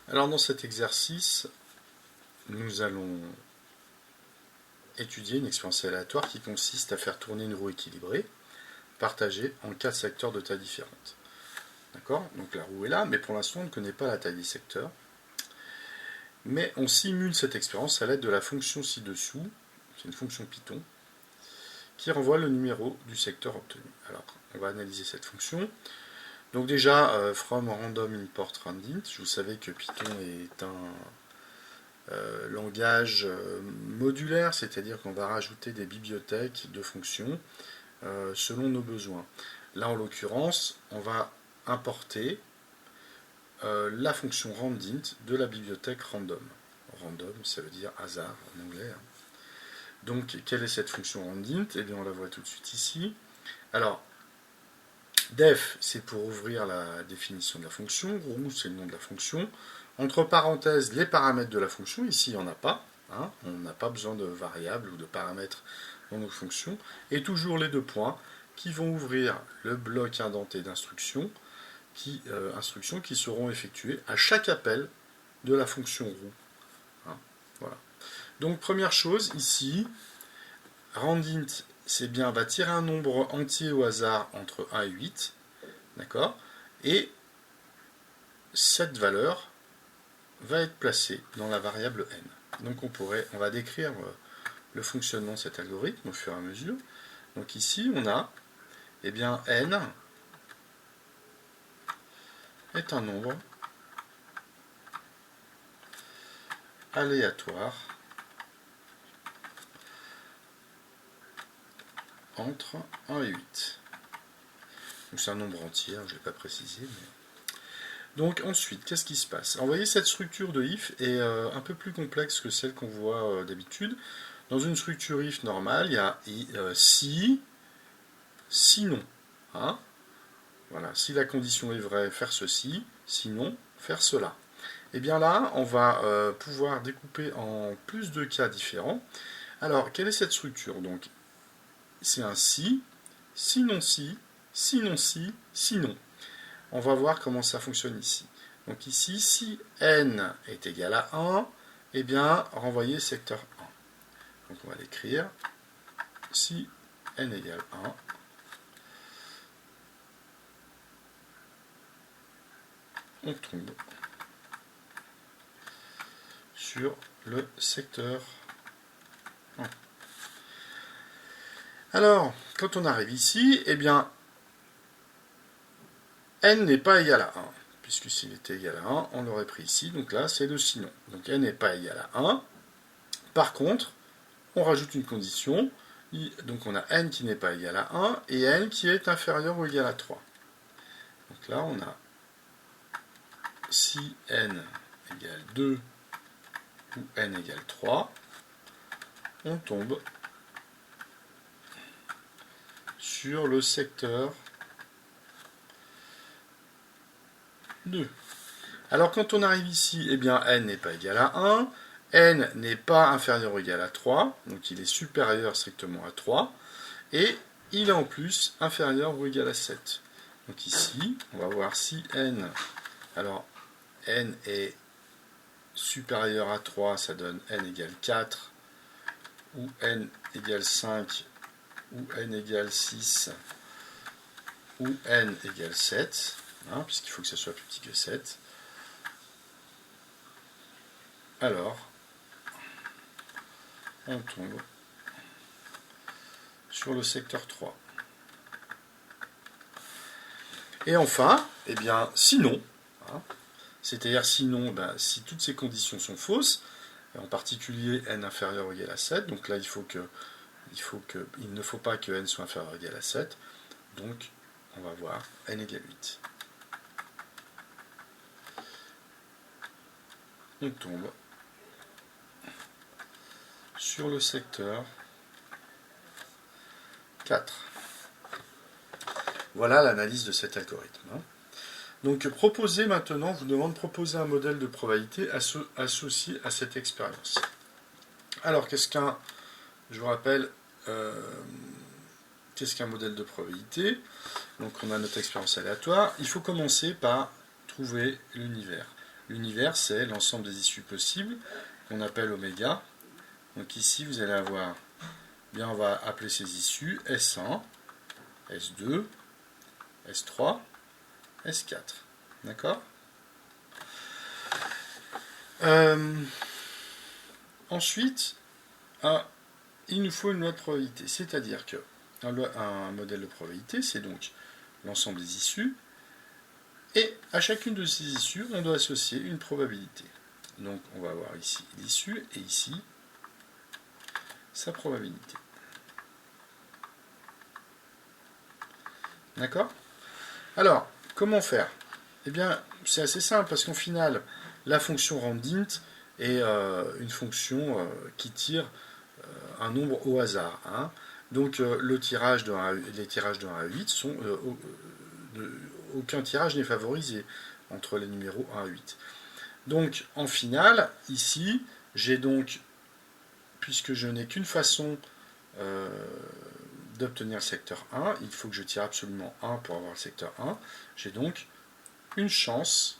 Alors dans cet exercice, nous allons étudier une expérience aléatoire qui consiste à faire tourner une roue équilibrée, partagée en 4 secteurs de taille différente. D'accord? Donc la roue est là, mais pour l'instant on ne connaît pas la taille des secteurs. Mais on simule cette expérience à l'aide de la fonction ci-dessous, c'est une fonction Python, qui renvoie le numéro du secteur obtenu. Alors on va analyser cette fonction. Donc déjà, from random import randint, vous savez que Python est un langage modulaire, c'est-à-dire qu'on va rajouter des bibliothèques de fonctions selon nos besoins. Là, en l'occurrence, on va importer la fonction randint de la bibliothèque random. Random, ça veut dire hasard en anglais. Donc, quelle est cette fonction randint? Eh bien, on la voit tout de suite ici. Alors, def, c'est pour ouvrir la définition de la fonction. Roue, c'est le nom de la fonction. Entre parenthèses, les paramètres de la fonction. Ici, il n'y en a pas. Hein, on n'a pas besoin de variables ou de paramètres dans nos fonctions. Et toujours les deux points qui vont ouvrir le bloc indenté d'instructions qui seront effectuées à chaque appel de la fonction roue. Hein, voilà. Donc, première chose, ici, randint, c'est bien, va tirer un nombre entier au hasard entre 1 et 8, d'accord? Et cette valeur va être placée dans la variable n. Donc on va décrire le fonctionnement de cet algorithme au fur et à mesure. Donc ici on a, eh bien, n est un nombre aléatoire entre 1 et 8. Donc c'est un nombre entier, je ne vais pas préciser. Donc ensuite, qu'est-ce qui se passe? Alors, vous voyez, cette structure de if est un peu plus complexe que celle qu'on voit d'habitude. Dans une structure if normale, il y a si, sinon. Hein, voilà, si la condition est vraie, faire ceci, sinon, faire cela. Et bien là, on va pouvoir découper en plus de cas différents. Alors, quelle est cette structure? Donc, c'est un si, sinon si, sinon si, sinon. On va voir comment ça fonctionne ici. Donc ici, si n est égal à 1, eh bien, renvoyer secteur 1. Donc on va l'écrire. Si n égale 1, on tombe sur le secteur 1. Alors, quand on arrive ici, eh bien, n n'est pas égal à 1. Puisque s'il était égal à 1, on l'aurait pris ici. Donc là, c'est le sinon. Donc n n'est pas égal à 1. Par contre, on rajoute une condition. Donc on a n qui n'est pas égal à 1 et n qui est inférieur ou égal à 3. Donc là, on a si n égale 2 ou n égale 3, on tombe sur le secteur 2. Alors quand on arrive ici, eh bien n n'est pas égal à 1, n n'est pas inférieur ou égal à 3, donc il est supérieur strictement à 3, et il est en plus inférieur ou égal à 7. Donc ici, on va voir si n, alors n est supérieur à 3, ça donne n égale 4, ou n égale 5, ou n égale 6, ou n égale 7, hein, puisqu'il faut que ça soit plus petit que 7. Alors, on tombe sur le secteur 3. Et enfin, eh bien, sinon, hein, c'est-à-dire sinon, ben, si toutes ces conditions sont fausses, en particulier n inférieur ou égal à 7, donc là il ne faut pas que n soit inférieur ou égal à 7, donc on va voir n égale 8. On tombe sur le secteur 4. Voilà l'analyse de cet algorithme. Donc proposer maintenant, je vous demande de proposer un modèle de probabilité associé à cette expérience. Alors je vous rappelle, qu'est-ce qu'un modèle de probabilité? Donc on a notre expérience aléatoire. Il faut commencer par trouver l'univers. L'univers, c'est l'ensemble des issues possibles, qu'on appelle oméga. Donc ici, vous allez avoir, bien, on va appeler ces issues S1, S2, S3, S4. D'accord? Ensuite, il nous faut une loi de probabilité. C'est-à-dire que un modèle de probabilité, c'est donc l'ensemble des issues. Et à chacune de ces issues, on doit associer une probabilité. Donc on va avoir ici l'issue et ici sa probabilité. D'accord? Alors, comment faire? Eh bien, c'est assez simple parce qu'en final, la fonction randint est une fonction qui tire un nombre au hasard. Hein. Donc les tirages de 1 à 8 sont... aucun tirage n'est favorisé entre les numéros 1 à 8. Donc en finale, ici, j'ai donc, puisque je n'ai qu'une façon d'obtenir le secteur 1, il faut que je tire absolument 1 pour avoir le secteur 1, j'ai donc une chance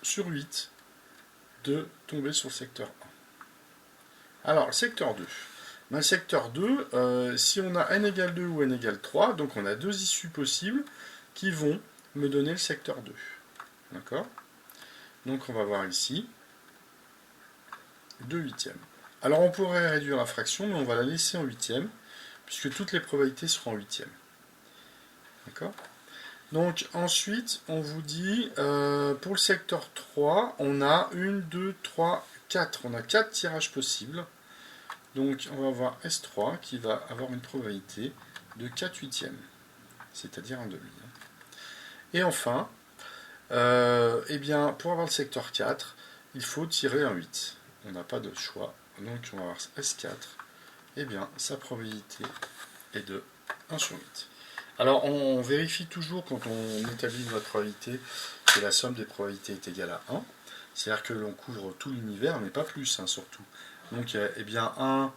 sur 8 de tomber sur le secteur 1. Alors, le secteur 2. Le secteur 2, si on a n égale 2 ou n égale 3, donc on a deux issues possibles qui vont me donner le secteur 2. D'accord? Donc on va voir ici 2 huitièmes. Alors on pourrait réduire la fraction, mais on va la laisser en huitième, puisque toutes les probabilités seront en huitième. D'accord? Donc ensuite, on vous dit, pour le secteur 3, on a 1, 2, 3, 4. On a 4 tirages possibles. Donc on va avoir S3 qui va avoir une probabilité de 4 huitièmes, c'est-à-dire un demi. Et enfin, eh bien, pour avoir le secteur 4, il faut tirer un 8. On n'a pas de choix. Donc on va avoir S4. Eh bien, sa probabilité est de 1 sur 8. Alors on vérifie toujours quand on établit notre probabilité que la somme des probabilités est égale à 1. C'est-à-dire que l'on couvre tout l'univers, mais pas plus, hein, surtout. Donc eh bien 1,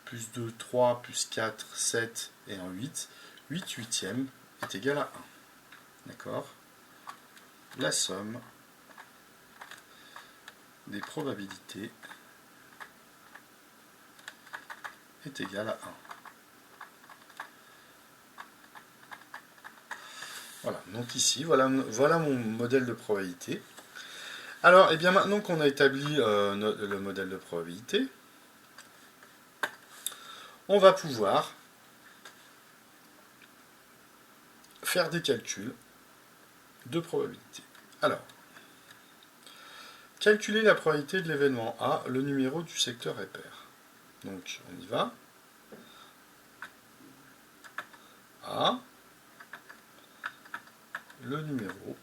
plus 2, 3, plus 4, 7 et un 8. 8 huitièmes est égal à 1. D'accord? La somme des probabilités est égale à 1. Voilà, donc ici, voilà mon modèle de probabilité. Alors, et bien maintenant qu'on a établi le modèle de probabilité, on va pouvoir faire des calculs de probabilité. Alors, calculer la probabilité de l'événement A, le numéro du secteur est pair. Donc, on y va. A, le numéro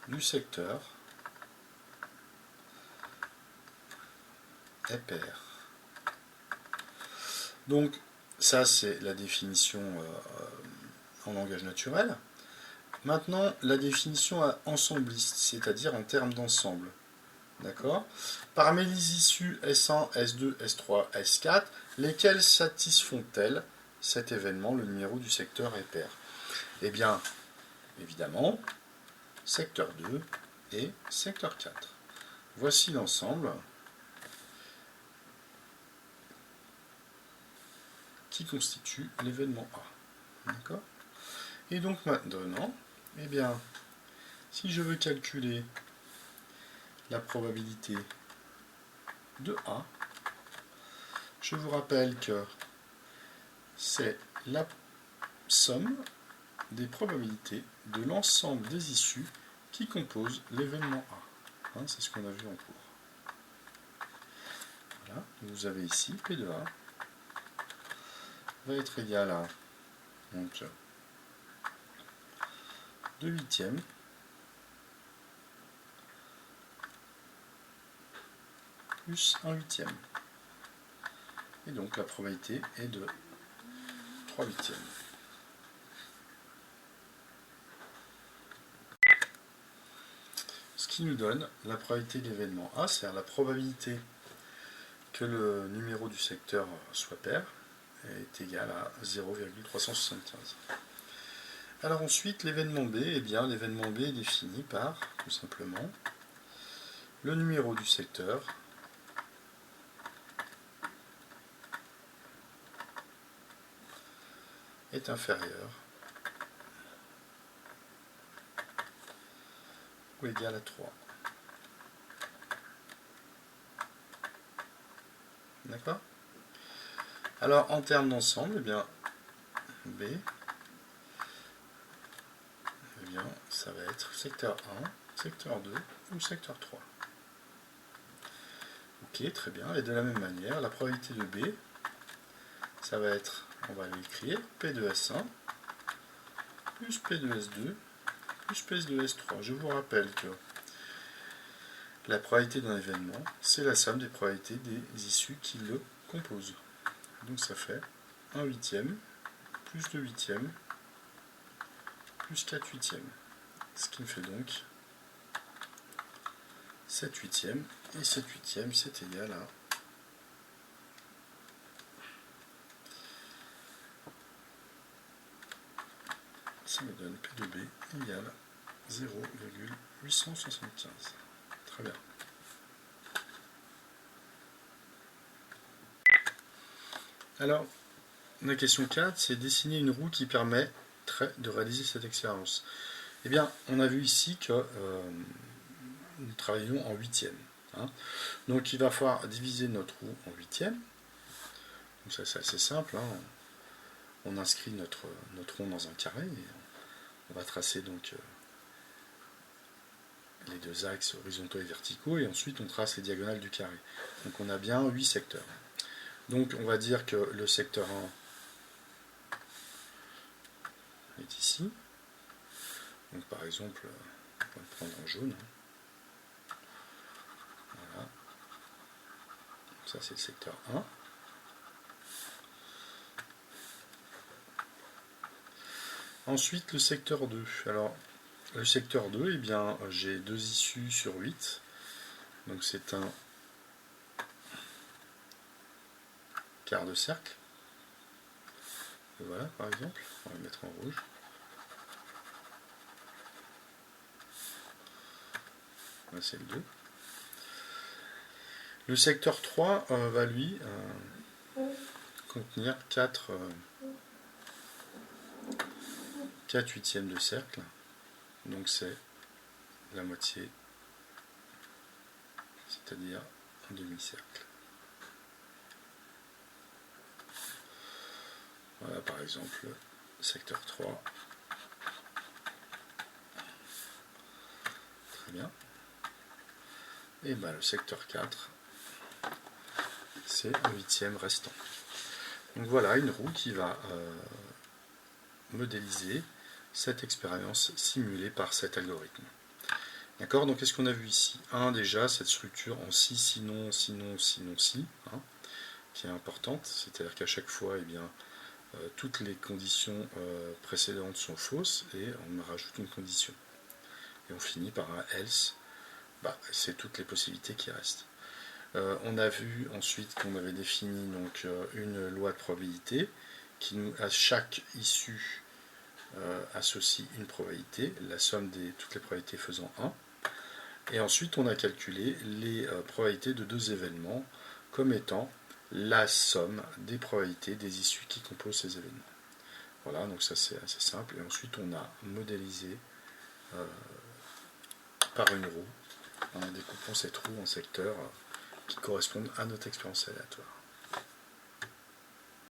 du secteur est pair. Donc, ça, c'est la définition en langage naturel. Maintenant, la définition ensembliste, c'est-à-dire en termes d'ensemble. D'accord? Parmi les issues S1, S2, S3, S4, lesquelles satisfont-elles cet événement, le numéro du secteur est pair? Eh bien, évidemment, secteur 2 et secteur 4. Voici l'ensemble qui constitue l'événement A. D'accord? Et donc maintenant, eh bien, si je veux calculer la probabilité de A, je vous rappelle que c'est la somme des probabilités de l'ensemble des issues qui composent l'événement A. Hein, c'est ce qu'on a vu en cours. Voilà, vous avez ici P de A va être égal à donc, 2 huitièmes plus 1 huitième. Et donc la probabilité est de 3 huitièmes. Ce qui nous donne la probabilité de l'événement A, c'est-à-dire la probabilité que le numéro du secteur soit pair, est égal à 0,375. Alors ensuite, l'événement B, eh bien l'événement B est défini par, tout simplement, le numéro du secteur est inférieur ou égal à 3. D'accord? Alors en termes d'ensemble, eh bien B, eh bien, ça va être secteur 1, secteur 2 ou secteur 3. Ok, très bien. Et de la même manière, la probabilité de B, ça va être, on va l'écrire, P de S1 plus P de S2 plus P de S3. Je vous rappelle que la probabilité d'un événement, c'est la somme des probabilités des issues qui le composent. Donc ça fait 1 huitième plus 2 huitièmes plus 4 huitièmes. Ce qui me fait donc 7 huitièmes. Et 7 huitièmes, c'est égal à ça me donne P de B égale 0,875. Très bien. Alors, la question 4, c'est dessiner une roue qui permettrait de réaliser cette expérience. Eh bien, on a vu ici que nous travaillons en huitième. Hein. Donc, il va falloir diviser notre roue en huitième. Donc, ça, c'est assez simple. Hein. On inscrit notre rond dans un carré et on va tracer donc les deux axes horizontaux et verticaux et ensuite on trace les diagonales du carré. Donc, on a bien 8 secteurs. Donc, on va dire que le secteur 1 est ici. Donc, par exemple, on va le prendre en jaune. Voilà. Ça, c'est le secteur 1. Ensuite, le secteur 2. Alors, le secteur 2, eh bien, j'ai 2 issues sur 8. Donc, c'est un quart de cercle. Voilà, par exemple. On va le mettre en rouge. Là, c'est le 2. Le secteur 3 va, lui, contenir 4 huitièmes de cercle. Donc, c'est la moitié, c'est-à-dire un demi-cercle. Voilà, par exemple, secteur 3. Très bien. Et bien, le secteur 4, c'est un huitième restant. Donc voilà, une roue qui va modéliser cette expérience simulée par cet algorithme. D'accord, donc qu'est-ce qu'on a vu ici? Déjà, cette structure en si, sinon, sinon, sinon, si, hein, qui est importante, c'est-à-dire qu'à chaque fois, eh bien, toutes les conditions précédentes sont fausses et on rajoute une condition. Et on finit par un else, c'est toutes les possibilités qui restent. On a vu ensuite qu'on avait défini donc, une loi de probabilité qui, à chaque issue, associe une probabilité, la somme de toutes les probabilités faisant 1. Et ensuite, on a calculé les probabilités de deux événements comme étant la somme des probabilités des issues qui composent ces événements. Voilà, donc ça c'est assez simple. Et ensuite, on a modélisé par une roue en découpant cette roue en secteurs qui correspondent à notre expérience aléatoire.